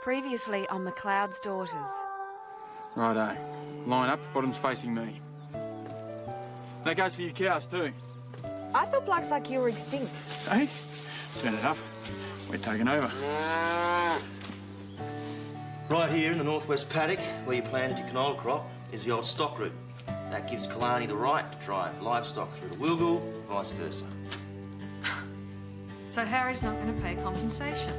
Previously on McLeod's Daughters. Righto. Line up, bottom's facing me. That goes for you cows too. I thought blokes like you were extinct. Hey? Turn it up. We're taking over. Right here in the northwest paddock, where you planted your canola crop, is the old stock route. That gives Killarney the right to drive livestock through the Wilgul, vice versa. So Harry's not going to pay compensation.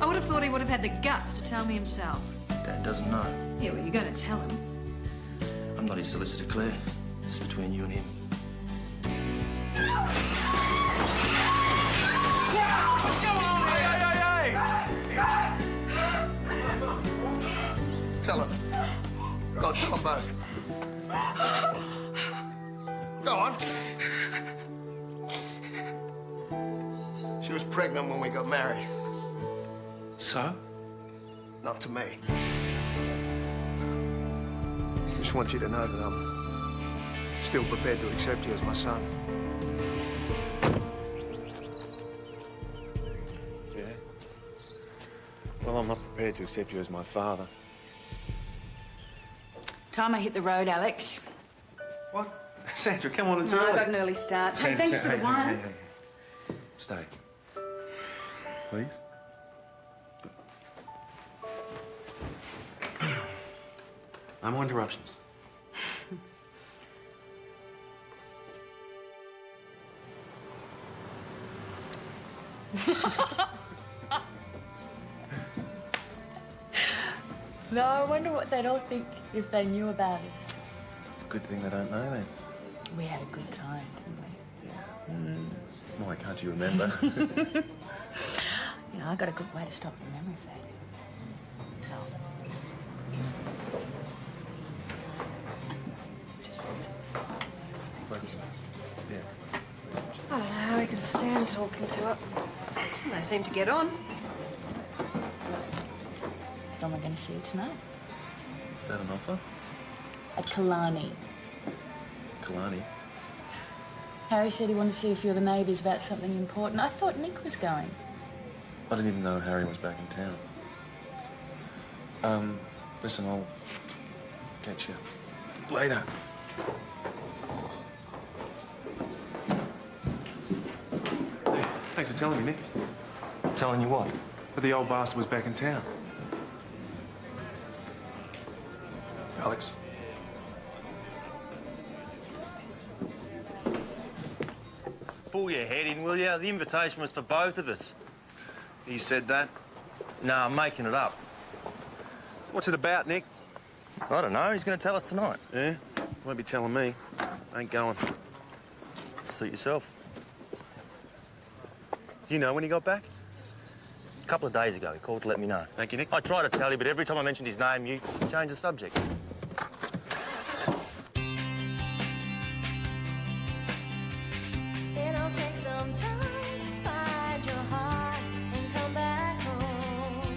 I would have thought he would have had the guts to tell me himself. Dad doesn't know. Yeah, well, you're going to tell him. I'm not his solicitor, Claire. This is between you and him. Tell her. God, tell them both. Go on. She was pregnant when we got married. So? Not to me. Just want you to know that I'm still prepared to accept you as my son. Yeah? Well, I'm not prepared to accept you as my father. Time I hit the road, Alex. What? Sandra, come on, it's No, early. I got an early start. Hey, Sandra, thanks for the wine. Hey. Stay. Please? No more interruptions. No, I wonder what they'd all think if they knew about us. It's a good thing they don't know then. We had a good time, didn't we? Why can't you remember? You know, I got a good way to stop the memory fading. Yeah. I don't know how he can stand talking to it. They seem to get on. So am I going to see you tonight? Is that an offer? At Killarney. Killarney? Harry said he wanted to see a few of the neighbours about something important. I thought Nick was going. I didn't even know Harry was back in town. Listen, I'll catch you later. Hey, thanks for telling me, Nick. Telling you what? But the old bastard was back in town. Alex. Pull your head in, will you? The invitation was for both of us. He said that? No, I'm making it up. What's it about, Nick? I don't know. He's going to tell us tonight. Yeah? Won't be telling me. Ain't going. Suit yourself. Do you know when he got back? A couple of days ago, he called to let me know. Thank you, Nick. I tried to tell you, but every time I mentioned his name, you changed the subject. It'll take some time to find your heart and come back home.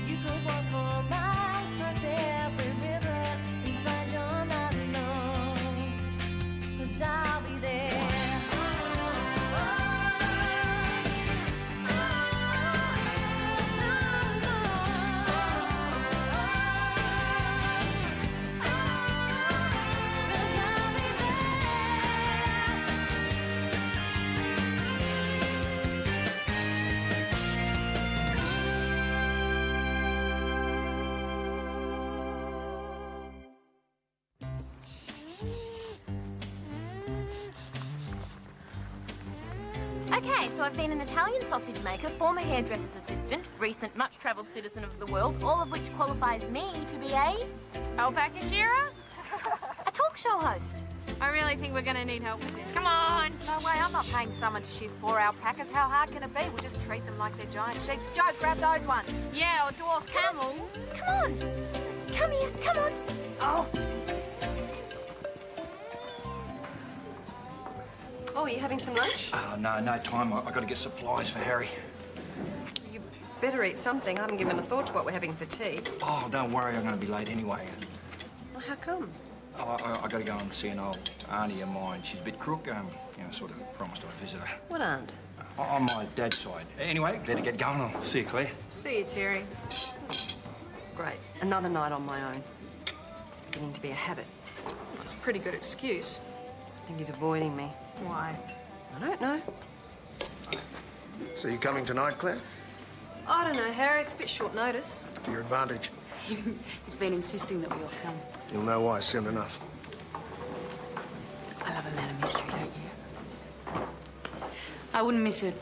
You could walk for miles, cross every river and find you're not alone. 'Cause I'll be there. Okay, so I've been an Italian sausage maker, former hairdresser's assistant, recent much-travelled citizen of the world, all of which qualifies me to be a... Alpaca shearer? a talk show host. I really think we're going to need help with this. Come on! No way, I'm not paying someone to shear 4 alpacas. How hard can it be? We'll just treat them like they're giant sheep. Joe, grab those ones. Yeah, or dwarf camels. Come on! Come here, come on! Oh! Oh, are you having some lunch? No time. I got to get supplies for Harry. You better eat something. I haven't given a thought to what we're having for tea. Oh, don't worry. I'm going to be late anyway. Well, how come? I got to go and see an old auntie of mine. She's a bit crook. Sort of promised I'd visit her. What aunt? On my dad's side. Anyway, better get going. I'll see you, Claire. See you, Terry. Great. Another night on my own. It's beginning to be a habit. It's a pretty good excuse. I think he's avoiding me. Why? I don't know. So you coming tonight, Claire? I don't know, Harry. It's a bit short notice. To your advantage. He's been insisting that we all come. You'll know why soon enough. I love a man of mystery, don't you? I wouldn't miss it.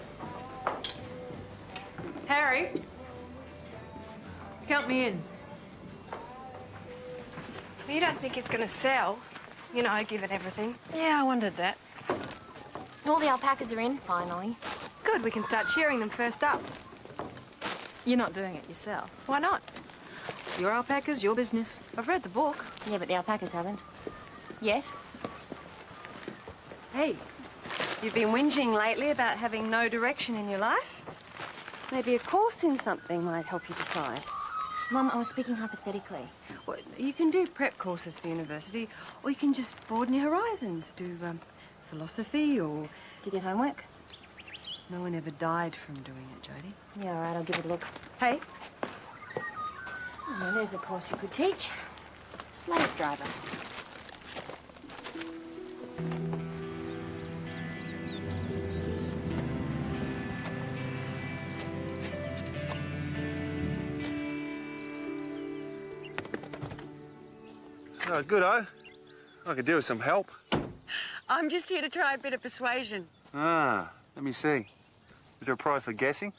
Harry, count me in. You don't think it's going to sell? You know, given everything. Yeah, I wondered that. All the alpacas are in, finally. Good, we can start shearing them first up. You're not doing it yourself. Why not? Your alpacas, your business. I've read the book. Yeah, but the alpacas haven't. Yet. Hey, you've been whinging lately about having no direction in your life. Maybe a course in something might help you decide. Mum, I was speaking hypothetically. Well, you can do prep courses for university, or you can just broaden your horizons. Do philosophy, or... Do you get homework? No one ever died from doing it, Jodie. Yeah, all right, I'll give it a look. Hey. Oh, well, there's a course you could teach. Slave driver. Oh, good-o. I could do with some help. I'm just here to try a bit of persuasion. Ah, let me see. Is there a prize for guessing?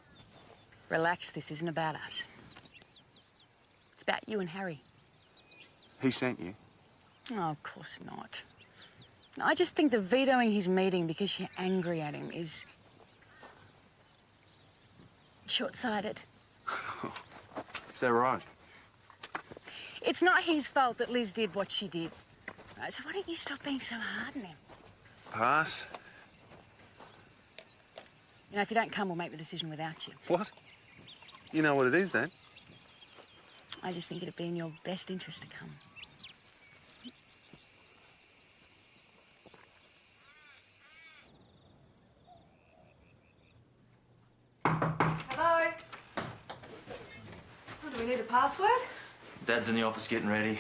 Relax, this isn't about us. It's about you and Harry. He sent you. Oh, of course not. I just think that vetoing his meeting because you're angry at him is short-sighted. Is that right? It's not his fault that Liz did what she did. Right, so why don't you stop being so hard on him? Pass? You know, if you don't come, we'll make the decision without you. What? You know what it is, then? I just think it'd be in your best interest to come. Hello? Oh, do we need a password? Dad's in the office getting ready.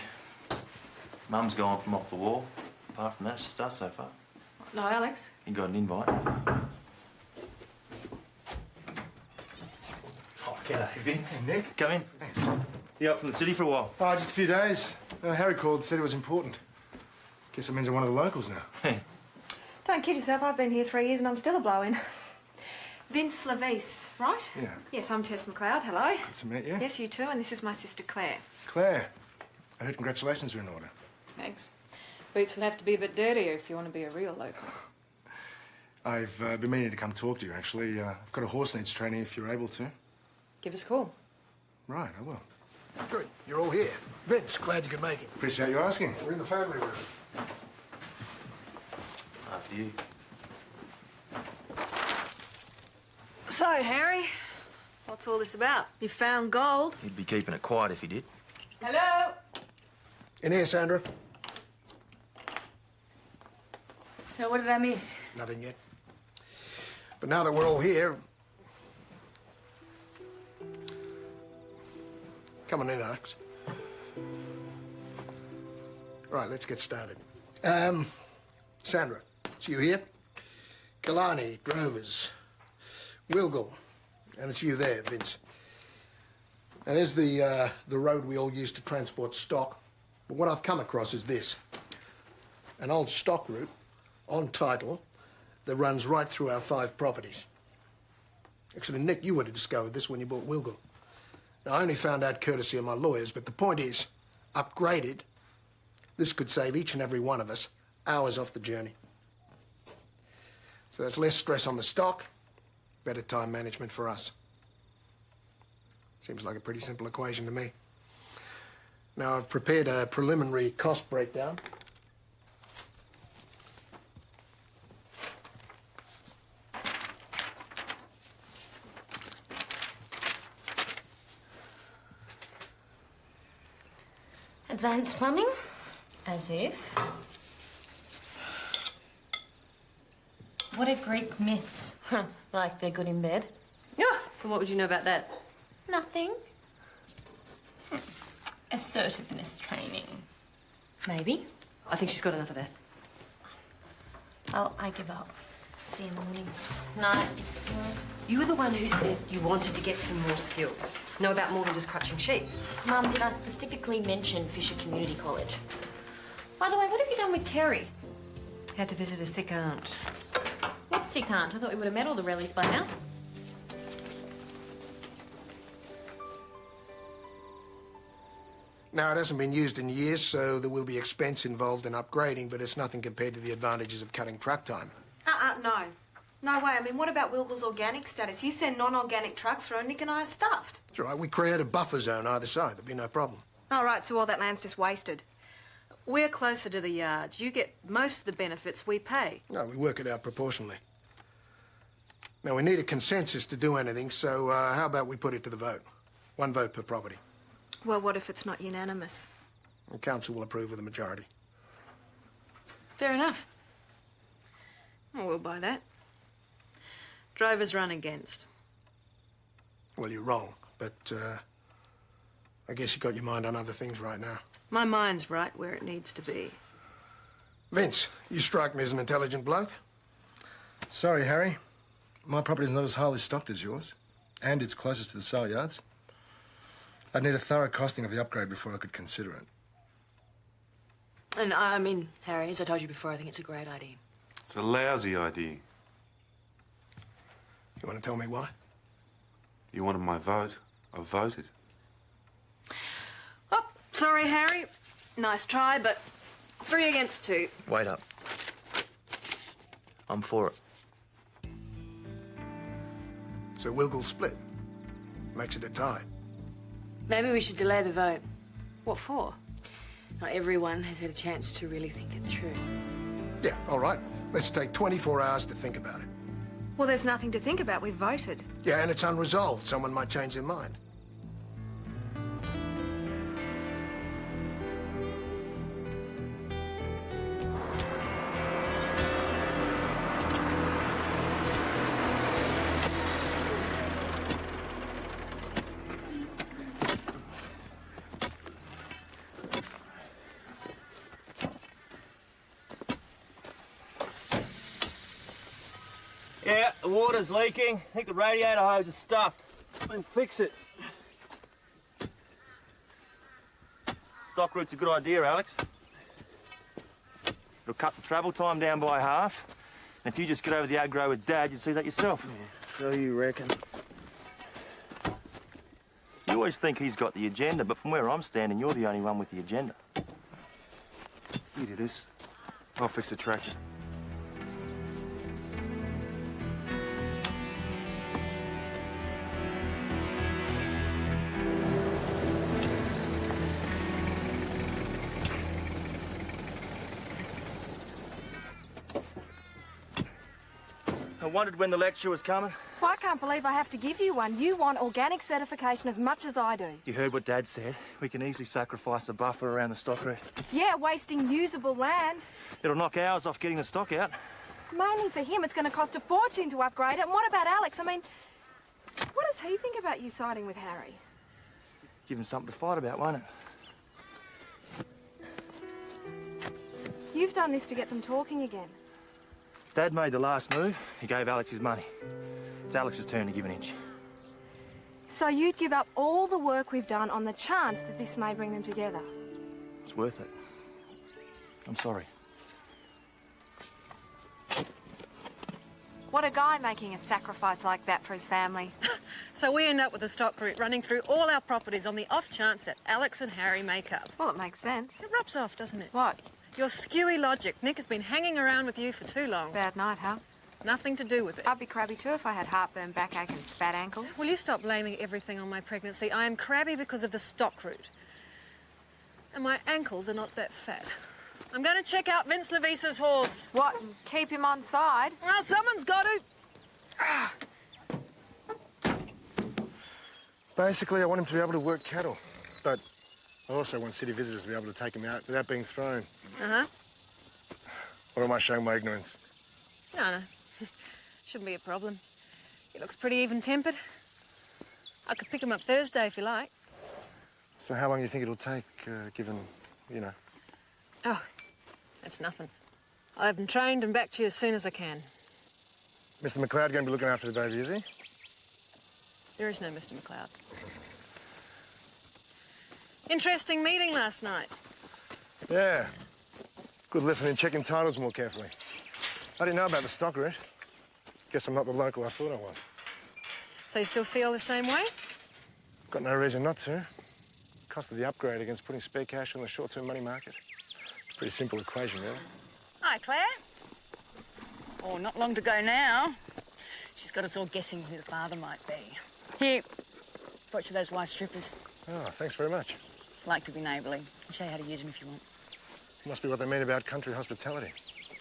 Mum's gone from off the wall. Apart from that, it's just us so far. No, Alex. You got an invite. Oh, g'day, Vince. Hey, Nick. Come in. Thanks. You up from the city for a while? Oh, just a few days. Harry called, said it was important. Guess it means I'm one of the locals now. Don't kid yourself, I've been here 3 years and I'm still a blow-in. Vince Levis, right? Yeah. Yes, I'm Tess McLeod, hello. Good to meet you. Yes, you too, and this is my sister Claire. Claire, I heard congratulations are in order. Thanks. Boots will have to be a bit dirtier if you want to be a real local. I've been meaning to come talk to you, actually. I've got a horse needs training if you're able to. Give us a call. Right, I will. Good, you're all here. Vince, glad you could make it. Appreciate you asking. We're in the family room. After you. So, Harry, what's all this about? You found gold. He'd be keeping it quiet if he did. Hello? In here, Sandra. So what did I miss? Nothing yet. But now that we're all here... Come on in, Alex. Right, let's get started. Sandra, it's you here. Kalani, Drovers, Wilgel, and it's you there, Vince. Now, there's the road we all use to transport stock. But what I've come across is this. An old stock route on title that runs right through our 5 properties. Actually, Nick, you would have discovered this when you bought Wilgel. Now, I only found out courtesy of my lawyers, but the point is, upgraded, this could save each and every one of us hours off the journey. So that's less stress on the stock, better time management for us. Seems like a pretty simple equation to me. Now, I've prepared a preliminary cost breakdown. Advanced plumbing? As if. What are Greek myths? Like they're good in bed? Yeah, and what would you know about that? Nothing. Assertiveness training. Maybe. I think she's got enough of that. Oh, I give up. See you in the morning. Night. You were the one who said you wanted to get some more skills. Know about more than just crutching sheep. Mum, did I specifically mention Fisher Community College? By the way, what have you done with Terry? Had to visit a sick aunt. What sick aunt? I thought we would have met all the Rellies by now. Now, it hasn't been used in years, so there will be expense involved in upgrading, but it's nothing compared to the advantages of cutting truck time. No. No way. I mean, what about Wilgle's organic status? You send non-organic trucks through and Nick and I are stuffed. That's right. We create a buffer zone either side. There'll be no problem. All right, so all that land's just wasted. We're closer to the yards. You get most of the benefits we pay. No, we work it out proportionally. Now, we need a consensus to do anything, so how about we put it to the vote? 1 vote per property. Well, what if it's not unanimous? The council will approve with a majority. Fair enough. Well, we'll buy that. Drovers run against. Well, you're wrong, but I guess you got your mind on other things right now. My mind's right where it needs to be. Vince, you strike me as an intelligent bloke. Sorry, Harry. My property's not as highly stocked as yours, and it's closest to the sale yards. I'd need a thorough costing of the upgrade before I could consider it. And I mean, Harry, as I told you before, I think it's a great idea. It's a lousy idea. You want to tell me why? You wanted my vote. I voted. Oh, sorry, Harry. Nice try, but 3 against 2. Wait up. I'm for it. So Wilgle's split. Makes it a tie. Maybe we should delay the vote. What for? Not everyone has had a chance to really think it through. Yeah, all right. Let's take 24 hours to think about it. Well, there's nothing to think about. We've voted. Yeah, and it's unresolved. Someone might change their mind. Yeah, the water's leaking. I think the radiator hose is stuffed. Then fix it. Stock route's a good idea, Alex. It'll cut the travel time down by half. And if you just get over the aggro with Dad, you'll see that yourself. Yeah, so you reckon. You always think he's got the agenda, but from where I'm standing, you're the only one with the agenda. You do this. I'll fix the tractor. I wondered when the lecture was coming. Well, I can't believe I have to give you one. You want organic certification as much as I do. You heard what Dad said. We can easily sacrifice a buffer around the stock route. Yeah, wasting usable land. It'll knock hours off getting the stock out. Mainly for him, it's going to cost a fortune to upgrade it. And what about Alex? I mean, what does he think about you siding with Harry? Give him something to fight about, won't it? You've done this to get them talking again. Dad made the last move. He gave Alex his money. It's Alex's turn to give an inch. So you'd give up all the work we've done on the chance that this may bring them together? It's worth it. I'm sorry. What a guy making a sacrifice like that for his family. So we end up with a stock route running through all our properties on the off chance that Alex and Harry make up. Well, it makes sense. It rubs off, doesn't it? What? Your skewy logic. Nick has been hanging around with you for too long. Bad night, huh? Nothing to do with it. I'd be crabby too if I had heartburn, backache and fat ankles. Will you stop blaming everything on my pregnancy? I am crabby because of the stock route. And my ankles are not that fat. I'm going to check out Vince Levise's horse. What? Keep him on side? Well, someone's got to. Basically, I want him to be able to work cattle, but I also want city visitors to be able to take him out without being thrown. Uh-huh. Or am I showing my ignorance? No. Shouldn't be a problem. He looks pretty even-tempered. I could pick him up Thursday if you like. So how long do you think it'll take, given, you know? Oh, that's nothing. I'll have him trained and back to you as soon as I can. Mr. McLeod going to be looking after the baby, is he? There is no Mr. McLeod. Interesting meeting last night. Yeah. Good lesson in checking titles more carefully. I didn't know about the stock route. Guess I'm not the local I thought I was. So you still feel the same way? Got no reason not to. Cost of the upgrade against putting spare cash on the short-term money market. Pretty simple equation, really. Hi, Claire. Oh, not long to go now. She's got us all guessing who the father might be. Here, brought you those white strippers. Oh, thanks very much. Like to be neighbourly. I'll show you how to use them if you want. Must be what they mean about country hospitality.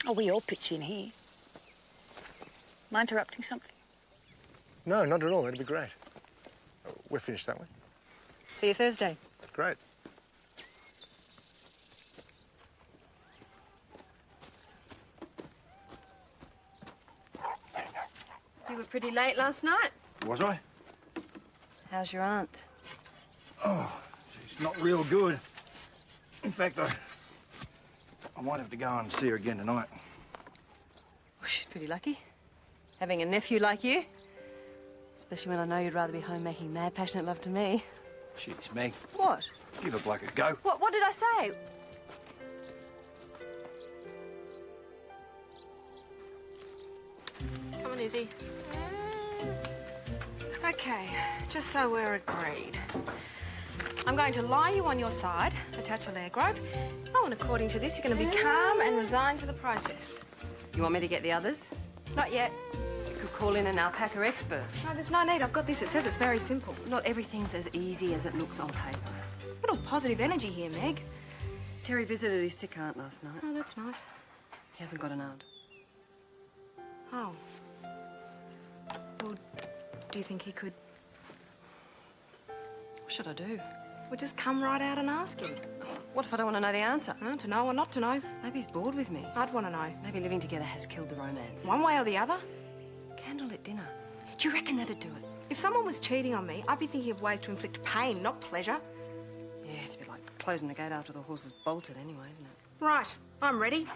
Oh, we all pitch in here. Mind interrupting something? No, not at all. That'd be great. We're finished that way. See you Thursday. Great. You were pretty late last night. Was I? How's your aunt? Oh, she's not real good. In fact, I might have to go and see her again tonight. Well, she's pretty lucky. Having a nephew like you. Especially when I know you'd rather be home making mad, passionate love to me. Jeez, Meg. What? Give a bloke a go. What did I say? Come on, Izzy. Okay, just so we're agreed. I'm going to lie you on your side, attach a leg rope. Oh, and according to this, you're going to be calm and resigned to the process. You want me to get the others? Not yet. You could call in an alpaca expert. No, there's no need. I've got this. It says it's very simple. Not everything's as easy as it looks on paper. Little positive energy here, Meg. Terry visited his sick aunt last night. Oh, that's nice. He hasn't got an aunt. Oh. Well, do you think he could... What should I do? Well, just come right out and ask him. What if I don't want to know the answer? To know or not to know. Maybe he's bored with me. I'd want to know. Maybe living together has killed the romance. One way or the other. Candlelit dinner. Do you reckon that'd do it? If someone was cheating on me, I'd be thinking of ways to inflict pain, not pleasure. Yeah, it's a bit like closing the gate after the horse has bolted anyway, isn't it? Right, I'm ready.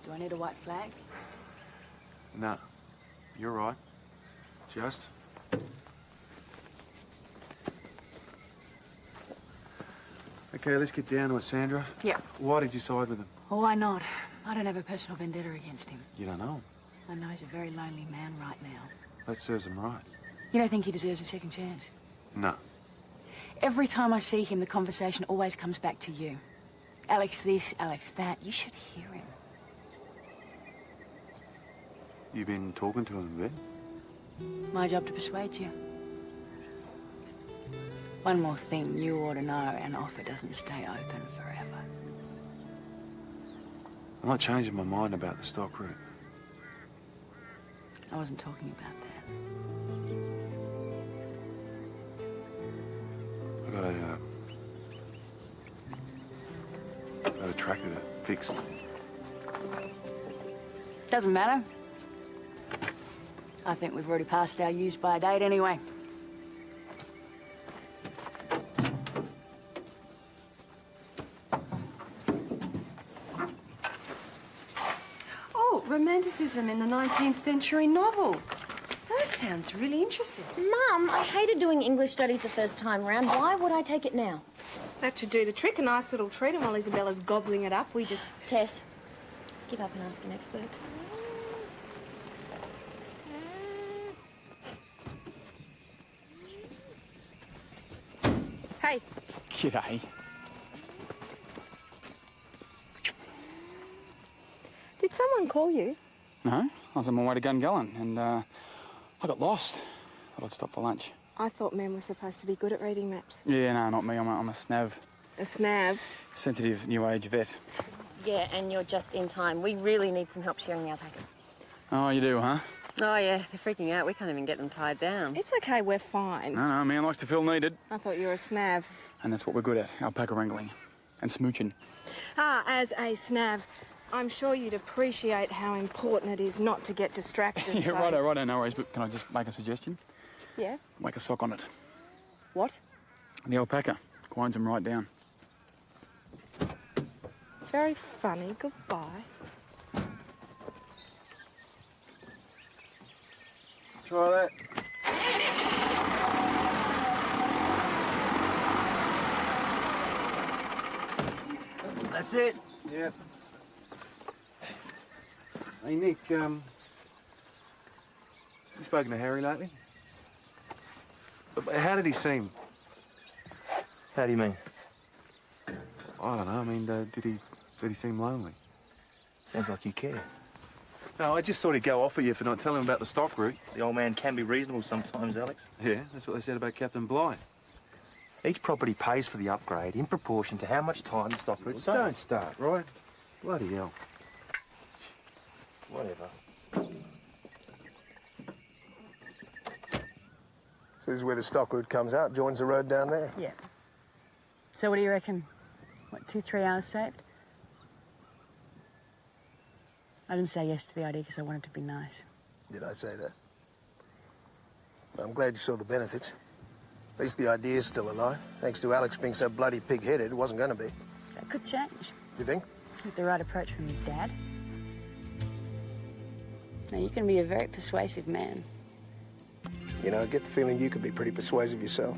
Do I need a white flag? No. You're right. Just. Okay, let's get down to it, Sandra. Yeah. Why did you side with him? Oh, why not? I don't have a personal vendetta against him. You don't know him. I know he's a very lonely man right now. That serves him right. You don't think he deserves a second chance? No. Every time I see him, the conversation always comes back to you. Alex this, Alex that. You should hear him. You been talking to him a bit? My job to persuade you. One more thing you ought to know, an offer doesn't stay open forever. I'm not changing my mind about the stock route. I wasn't talking about that. I got a tractor to fix. Doesn't matter. I think we've already passed our use-by date anyway. Oh, romanticism in the 19th century novel. That sounds really interesting. Mum, I hated doing English studies the first time round. Why would I take it now? That should do the trick. A nice little treat, and while Isabella's gobbling it up, we just... Tess, give up and ask an expert. Hey. G'day. Did someone call you? No, I was on my way to Gungahlin and I got lost. Thought I'd stop for lunch. I thought men were supposed to be good at reading maps. Yeah, no, not me. I'm a snav. A snav? Sensitive, new age vet. Yeah, and you're just in time. We really need some help shearing the alpacas. Oh, you do, huh? Oh, yeah, they're freaking out. We can't even get them tied down. It's okay, we're fine. No, man likes to feel needed. I thought you were a snav. And that's what we're good at, alpaca wrangling. And smooching. Ah, as a snav, I'm sure you'd appreciate how important it is not to get distracted. Yeah, so... righto, no worries, but can I just make a suggestion? Yeah? Make a sock on it. What? The alpaca. Winds them right down. Very funny. Goodbye. Try that. That's it. Yeah. Hey, Nick, you spoken to Harry lately? How did he seem? How do you mean? I don't know. I mean, did he seem lonely? Sounds like you care. No, I just thought he'd go off at you for not telling him about the stock route. The old man can be reasonable sometimes, Alex. Yeah, that's what they said about Captain Bligh. Each property pays for the upgrade in proportion to how much time the stock route saves. Don't start, right? Bloody hell. Whatever. So this is where the stock route comes out, joins the road down there. Yeah. So what do you reckon? What, 2-3 hours saved? I didn't say yes to the idea because I wanted to be nice. Did I say that? Well, I'm glad you saw the benefits. At least the idea's still alive. Thanks to Alex being so bloody pig-headed, it wasn't going to be. That could change. You think? With the right approach from his dad. Now, you can be a very persuasive man. You know, I get the feeling you could be pretty persuasive yourself.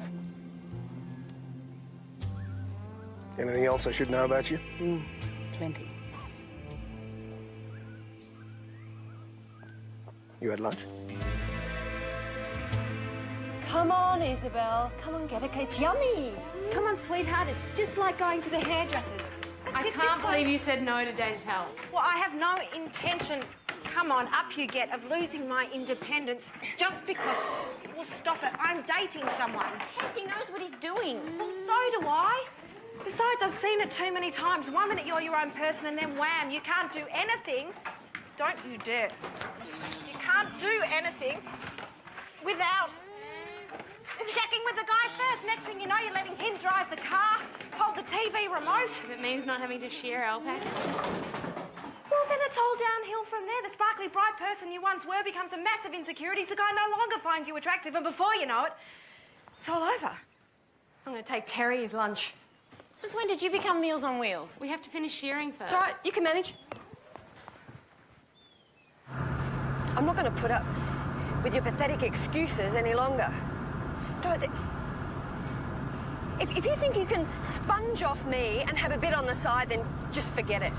Anything else I should know about you? Plenty. You had lunch? Come on, Isabel. Come on, get it. It's yummy. Come on, sweetheart. It's just like going to the hairdressers. I can't believe you said no to Dave's help. Well, I have no intention, come on, up you get, of losing my independence just because... Well, stop it. I'm dating someone. Tess, he knows what he's doing. Well, so do I. Besides, I've seen it too many times. 1 minute you're your own person and then wham, you can't do anything. Don't you dare. You can't do anything without checking with the guy first. Next thing you know, you're letting him drive the car, hold the TV remote. If it means not having to shear alpacas. Well, then it's all downhill from there. The sparkly, bright person you once were becomes a massive insecurity. The guy no longer finds you attractive, and before you know it, it's all over. I'm going to take Terry his lunch. Since when did you become Meals on Wheels? We have to finish shearing first. It's all right. You can manage. I'm not going to put up with your pathetic excuses any longer. Don't... If you think you can sponge off me and have a bit on the side, then just forget it.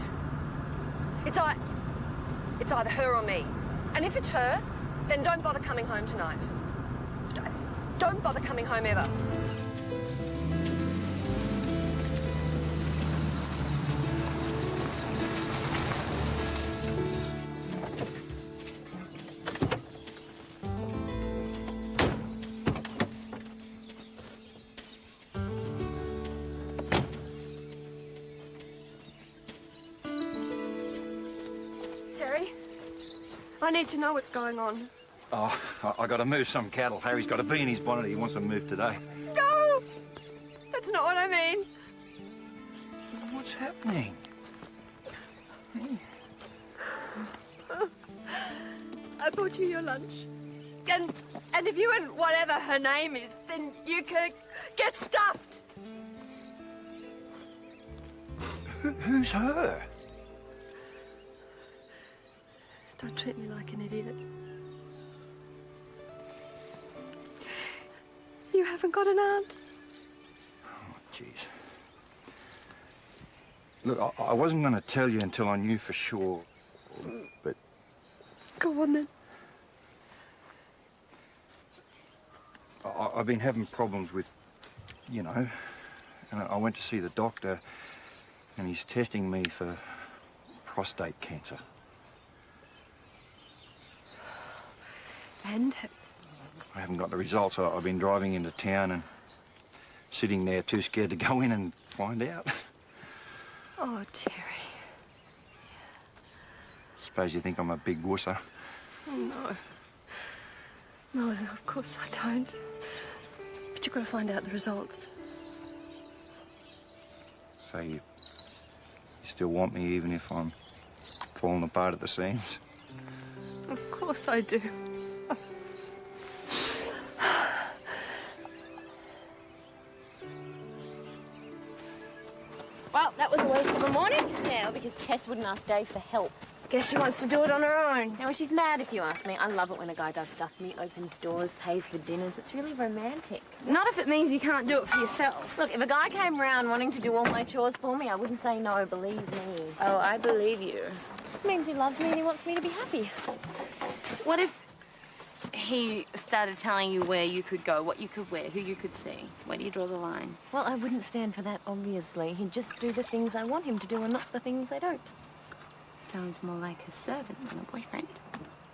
It's either her or me. And if it's her, then don't bother coming home tonight. Don't bother coming home ever. I need to know what's going on. Oh, I got to move some cattle. Harry's got a bee in his bonnet. He wants them moved today. No! That's not what I mean. What's happening? I bought you your lunch. And if you and whatever her name is, then you can get stuffed. Who's her? Don't treat me like an idiot. You haven't got an aunt. Oh, jeez. Look, I wasn't going to tell you until I knew for sure, but... Go on, then. I've been having problems with, you know, and I went to see the doctor, and he's testing me for prostate cancer. And? I haven't got the results. I've been driving into town and sitting there too scared to go in and find out. Oh, Terry. suppose you think I'm a big wusser. No. No, of course I don't. But you've got to find out the results. So you still want me even if I'm falling apart at the seams? Of course I do. Well, that was a waste of a morning. Yeah, because Tess wouldn't ask Dave for help. Guess she wants to do it on her own. Now, she's mad if you ask me. I love it when a guy does stuff for me, opens doors, pays for dinners. It's really romantic. Not if it means you can't do it for yourself. Look, if a guy came round wanting to do all my chores for me, I wouldn't say no, believe me. Oh, I believe you. It just means he loves me and he wants me to be happy. What if he started telling you where you could go, what you could wear, who you could see? Where do you draw the line? Well, I wouldn't stand for that, obviously. He'd just do the things I want him to do and not the things I don't. Sounds more like a servant than a boyfriend.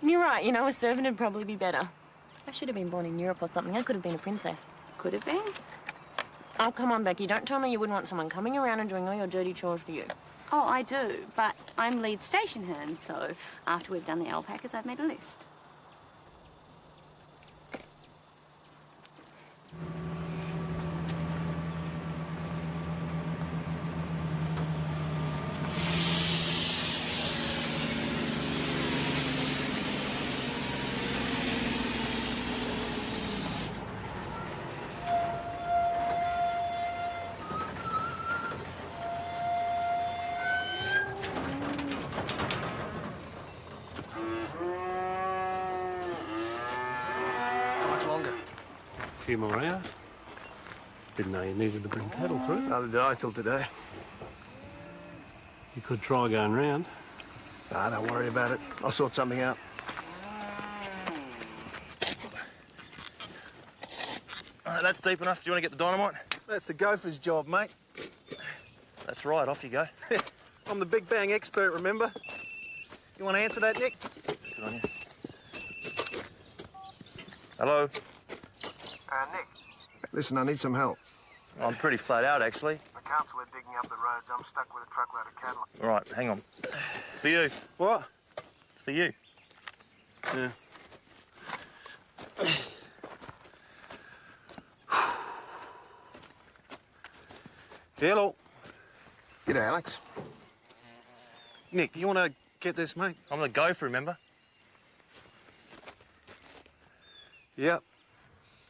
You're right, you know, a servant would probably be better. I should have been born in Europe or something. I could have been a princess. Could have been? Oh, come on, Becky. Don't tell me you wouldn't want someone coming around and doing all your dirty chores for you. Oh, I do, but I'm lead station hand, so after we've done the alpacas, I've made a list. Few more hours. Didn't know you needed to bring cattle through. Neither did I till today. You could try going round. Nah, don't worry about it. I'll sort something out. All right, that's deep enough. Do you want to get the dynamite? That's the gopher's job, mate. That's right, off you go. I'm the Big Bang expert, remember? You want to answer that, Nick? Good on you. Hello? Nick. Listen, I need some help. I'm pretty flat out, actually. The council are digging up the roads. I'm stuck with a truckload of cattle. All right, hang on. For you. What? It's for you. Yeah. Hello. G'day, Alex. Nick, you want to get this, mate? I'm the gopher, remember? Yep.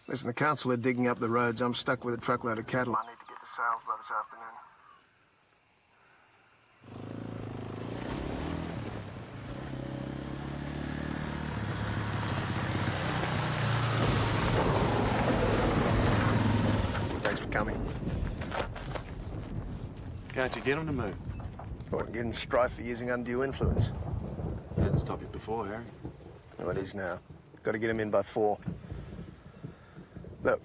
Listen, the council are digging up the roads. I'm stuck with a truckload of cattle. I need to get to sales by this afternoon. Thanks for coming. Can't you get them to move? What, getting strife for using undue influence? It hasn't stopped you before, Harry. Well, it is now. Got to get him in by 4. Look,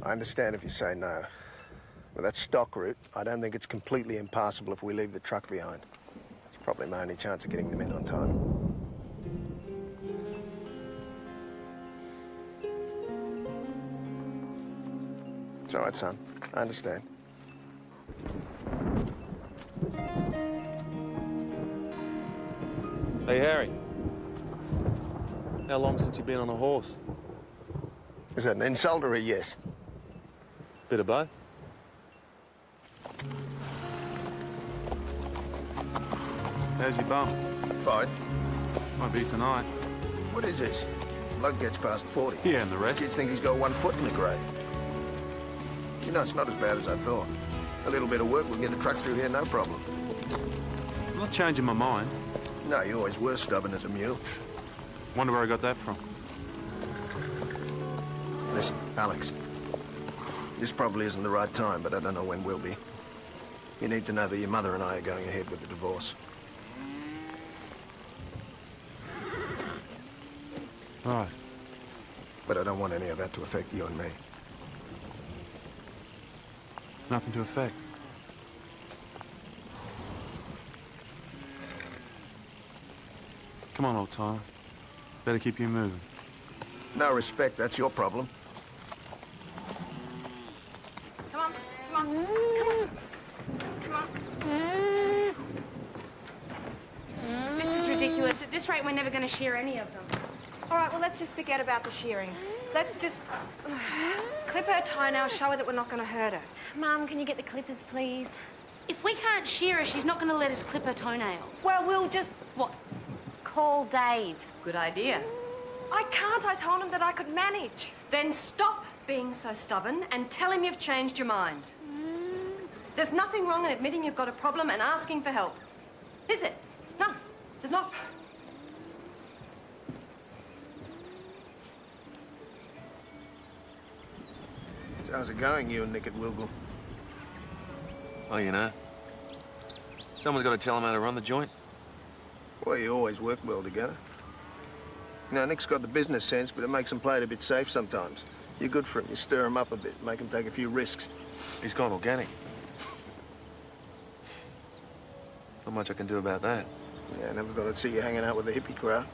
I understand if you say no. With that stock route, I don't think it's completely impassable if we leave the truck behind. It's probably my only chance of getting them in on time. It's all right, son. I understand. Hey, Harry. How long since you've been on a horse? Is that an insult or a yes? Bit of both. How's your bum? Fine. Might be tonight. What is this? Bloke gets past 40. Yeah, and the rest? Kids think he's got 1 foot in the grave. You know, it's not as bad as I thought. A little bit of work will get a truck through here, no problem. I'm not changing my mind. No, you always were stubborn as a mule. Wonder where I got that from. Listen, Alex. This probably isn't the right time, but I don't know when will be. You need to know that your mother and I are going ahead with the divorce. Right. But I don't want any of that to affect you and me. Nothing to affect. Come on, old timer. Better keep you moving. No respect, that's your problem. Come on, come on, come on. Come on. This is ridiculous. ridiculous. At this rate, we're never going to shear any of them. All right, well, let's just forget about the shearing. Let's just clip her toenail, show her that we're not going to hurt her. Mum, can you get the clippers, please? If we can't shear her, she's not going to let us clip her toenails. Well, we'll just... What? Call Dave. Good idea. I can't. I told him that I could manage. Then stop being so stubborn and tell him you've changed your mind. There's nothing wrong in admitting you've got a problem and asking for help. Is there? No, there's not. So how's it going, you and Nick at Wilgul? Oh, you know. Someone's got to tell him how to run the joint. Well, you always work well together. Now, Nick's got the business sense, but it makes him play it a bit safe sometimes. You're good for him. You stir him up a bit, make him take a few risks. He's gone organic. Not much I can do about that. Yeah, I never thought I'd see you hanging out with the hippie crowd.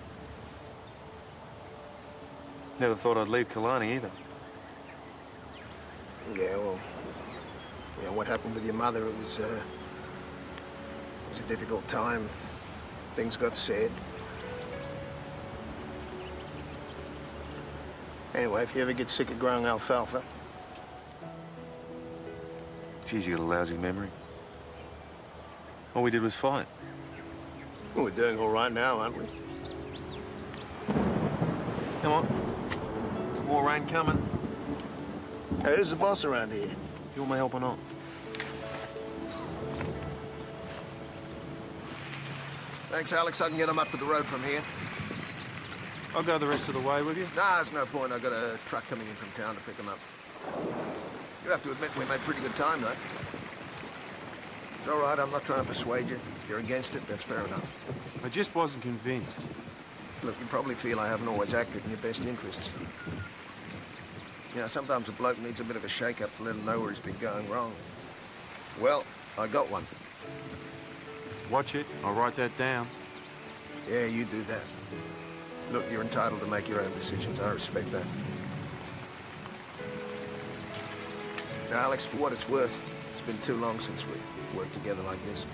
Never thought I'd leave Killarney either. Yeah, well, you know, what happened with your mother, it was a difficult time. Things got said. Anyway, if you ever get sick of growing alfalfa... Geez, you got a lousy memory. All we did was fight. Well, we're doing all right now, aren't we? Come on. The war ain't coming. Hey, who's the boss around here? You want my help or not? Thanks, Alex. I can get them up to the road from here. I'll go the rest of the way with you. Nah, there's no point. I've got a truck coming in from town to pick them up. You have to admit we made pretty good time, though. It's all right. I'm not trying to persuade you. If you're against it, that's fair enough. I just wasn't convinced. Look, you probably feel I haven't always acted in your best interests. You know, sometimes a bloke needs a bit of a shake-up to let him know where he's been going wrong. Well, I got one. Watch it. I'll write that down. Yeah, you do that. Look, you're entitled to make your own decisions. I respect that. Now, Alex, for what it's worth, it's been too long since we worked together like this.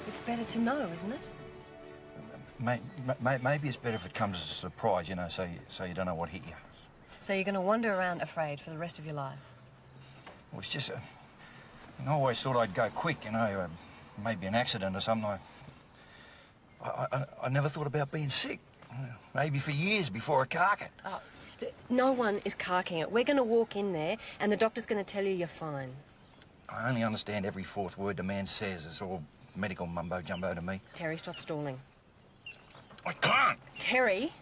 It's better to know, isn't it? Maybe it's better if it comes as a surprise, you know, so you don't know what hit you. So you're going to wander around afraid for the rest of your life? Well, it's just I always thought I'd go quick, you know, maybe an accident or something. I never thought about being sick. Maybe for years before a carcass. Oh, no one is carking it. We're going to walk in there and the doctor's going to tell you you're fine. I only understand every fourth word the man says. It's all medical mumbo-jumbo to me. Terry, stop stalling. I can't! Terry,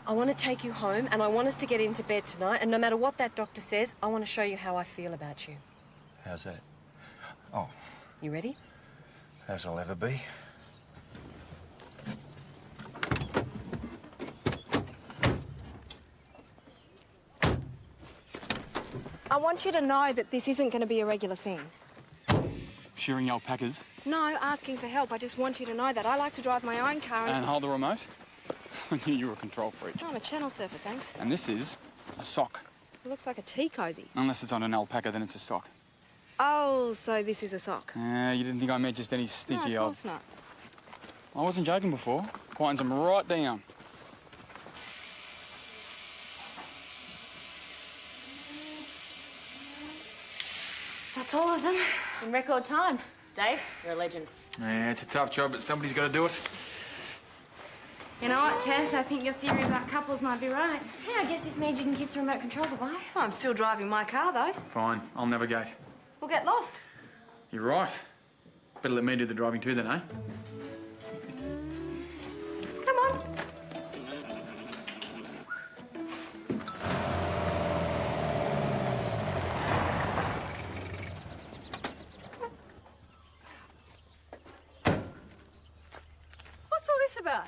I want to take you home and I want us to get into bed tonight, and no matter what that doctor says, I want to show you how I feel about you. How's that? Oh. You ready? As I'll ever be. I want you to know that this isn't going to be a regular thing. Shearing alpacas. No, asking for help. I just want you to know that. I like to drive my own car And hold the remote. I knew you were a control freak. I'm a channel surfer, thanks. And this is a sock. It looks like a tea cosy. Unless it's on an alpaca, then it's a sock. Oh, so this is a sock? You didn't think I meant just any stinky No, old... of course not. I wasn't joking before. Quietens them right down. That's all of them. In record time. Dave, you're a legend. Yeah, it's a tough job, but somebody's got to do it. You know what, Tess? I think your theory about couples might be right. Hey, I guess this means you can kiss the remote control goodbye. Well, I'm still driving my car, though. Fine, I'll navigate. We'll get lost. You're right. Better let me do the driving too then, eh? Come on. What's all this about?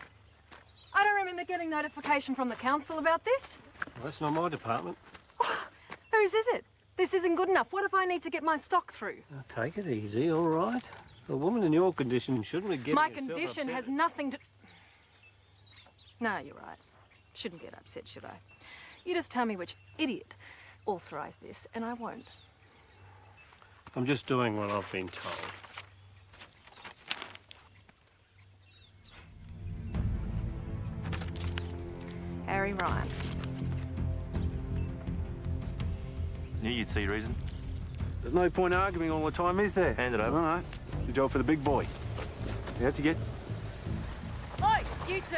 I don't remember getting notification from the council about this. Well, that's not my department. Whose is it? This isn't good enough. What if I need to get my stock through? Now, take it easy, all right? A woman in your condition shouldn't be getting My herself condition upset. has nothing to... No, you're right. Shouldn't get upset, should I? You just tell me which idiot authorised this, and I won't. I'm just doing what I've been told. Harry Ryan. Knew you'd see reason. There's no point arguing all the time, is there? Hand it over. All right. It's a job for the big boy. How'd you get? Oi, you two.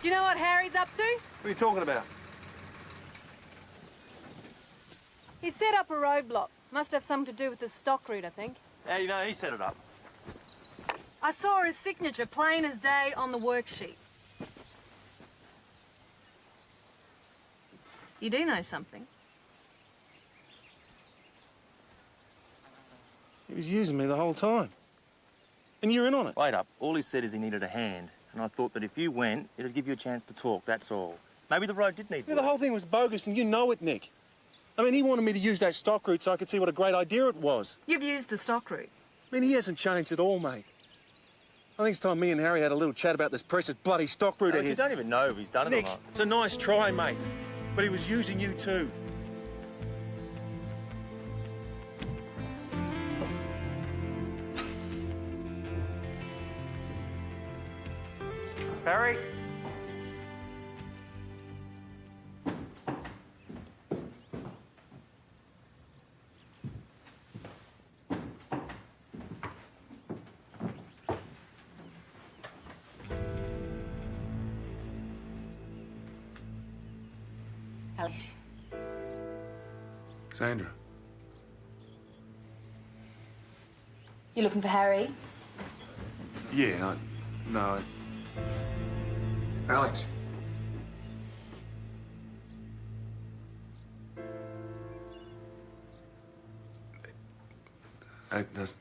Do you know what Harry's up to? What are you talking about? He set up a roadblock. Must have something to do with the stock route, I think. How do you know he set it up? I saw his signature plain as day on the worksheet. You do know something. He was using me the whole time. And you're in on it. Wait up. All he said is he needed a hand. And I thought that if you went, it'd give you a chance to talk, that's all. Maybe the road did need Yeah, work. the whole thing was bogus, and you know it, Nick. I mean, he wanted me to use that stock route so I could see what a great idea it was. You've used the stock route. I mean, he hasn't changed at all, mate. I think it's time me and Harry had a little chat about this precious bloody stock route of You his. don't even know if he's done it Nick, or not. it's a nice try, mate. But he was using you too. Harry? Alex. Sandra. You looking for Harry? Yeah, no. Alex. That's...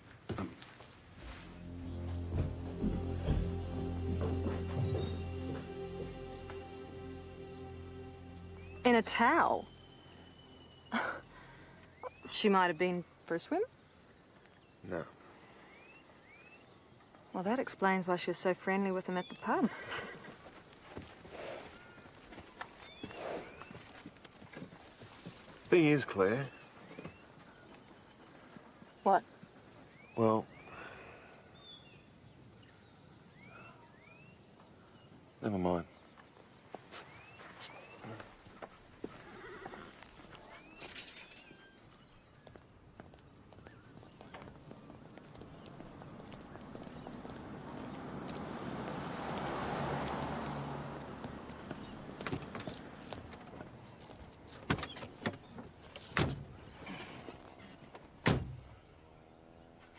In a towel? She might have been for a swim? No. Well, that explains why she was so friendly with him at the pub. Thing is, Claire, What? well... Never mind.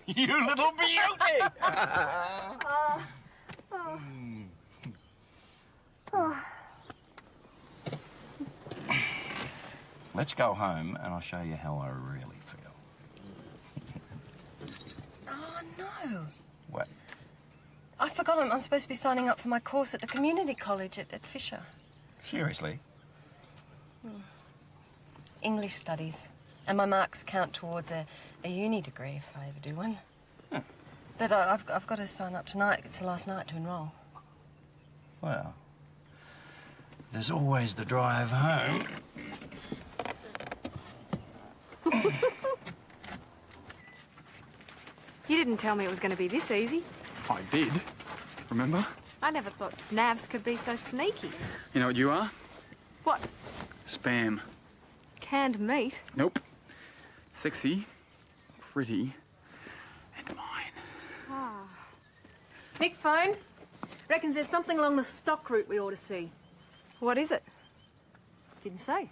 You little beauty! Let's go home and I'll show you how I really feel. Oh, no. What? I forgot I'm supposed to be signing up for my course at the community college at Fisher. Seriously? English studies. And my marks count towards a uni degree if I ever do one. Huh. But I've got to sign up tonight. It's the last night to enrol. Well, there's always the drive home. You didn't tell me it was going to be this easy. I did. Remember? I never thought snavs could be so sneaky. You know what you are? What? Spam. Canned meat? Nope. Sexy, pretty, and mine. Ah. Nick phone. Reckons there's something along the stock route we ought to see. What is it? Didn't say.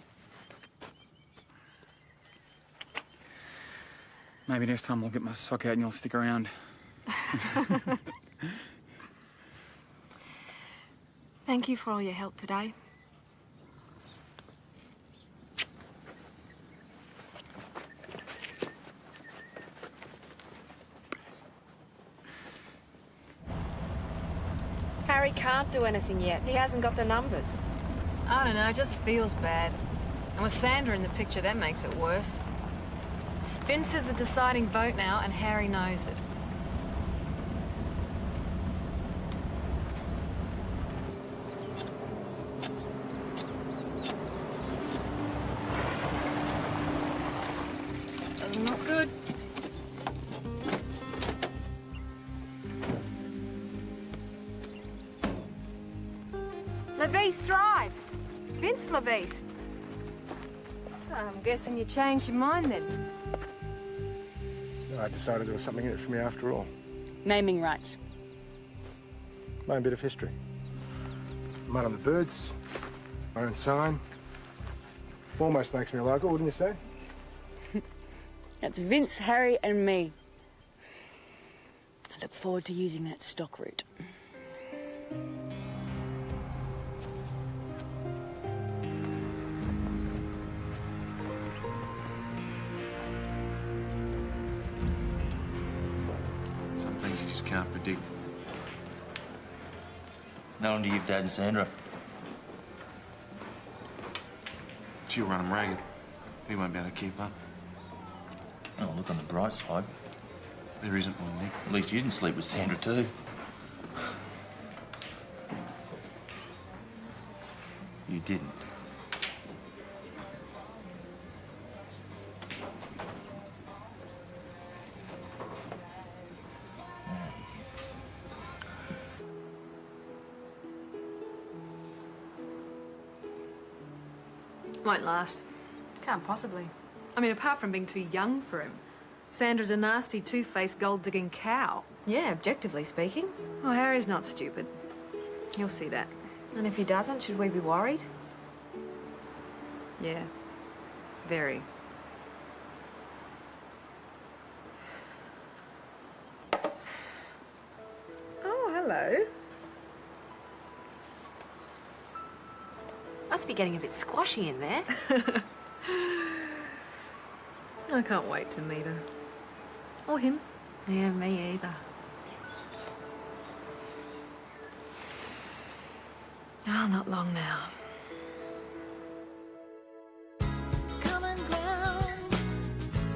Maybe next time I'll get my sock out and you'll stick around. Thank you for all your help today. Harry can't do anything yet. He hasn't got the numbers. I don't know, it just feels bad. And with Sandra in the picture, that makes it worse. Vince is the deciding vote now, and Harry knows it. Not good. Levis Drive. Vince Levis. So I'm guessing you changed your mind then. I decided there was something in it for me after all. Naming rights. My own bit of history. Mud on the birds, my own sign. Almost makes me a local, wouldn't you say? That's Vince, Harry, and me. I look forward to using that stock route. Some things you just can't predict. How long do you give Dad and Sandra? She'll run him ragged. He won't be able to keep up. Oh, look on the bright side. There isn't one, Nick. At least you didn't sleep with Sandra too. You didn't. Won't last. Can't possibly. I mean, apart from being too young for him, Sandra's a nasty, two-faced, gold-digging cow. Yeah, objectively speaking. Oh, Harry's not stupid. He'll see that. And if he doesn't, should we be worried? Yeah. Very. Oh, hello. Must be getting a bit squashy in there. I can't wait to meet her. Or him. Yeah, me either. Oh, not long now. Common ground,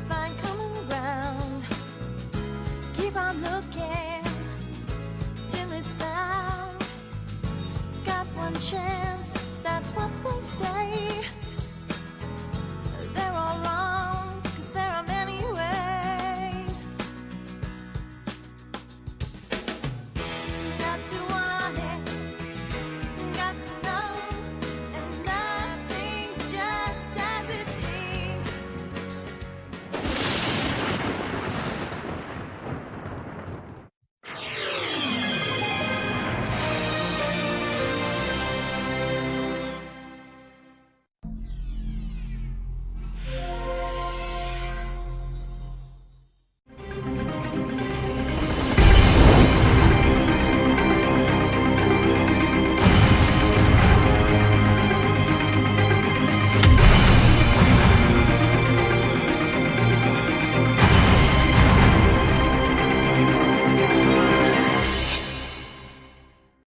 find common ground. Keep on looking till it's found. Got one chance, that's what they say. They're all wrong.